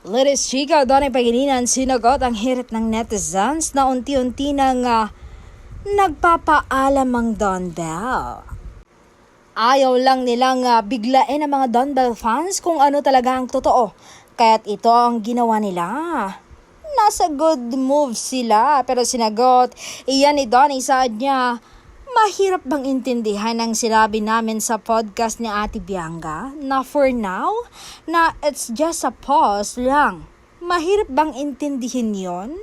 Liris Chica, Donay Pagininan, sinagot ang hirit ng netizens na unti-unti nang nagpapaalam ang Don Bell. Ayaw lang nilang biglain ang mga Don Bell fans kung ano talaga ang totoo. Kaya't ito ang ginawa nila. Nasa good move sila pero sinagot iyan ni Donnie saad niya, mahirap bang intindihan ang sinabi namin sa podcast ni Ate Bianca na for now, na it's just a pause lang? Mahirap bang intindihin yon?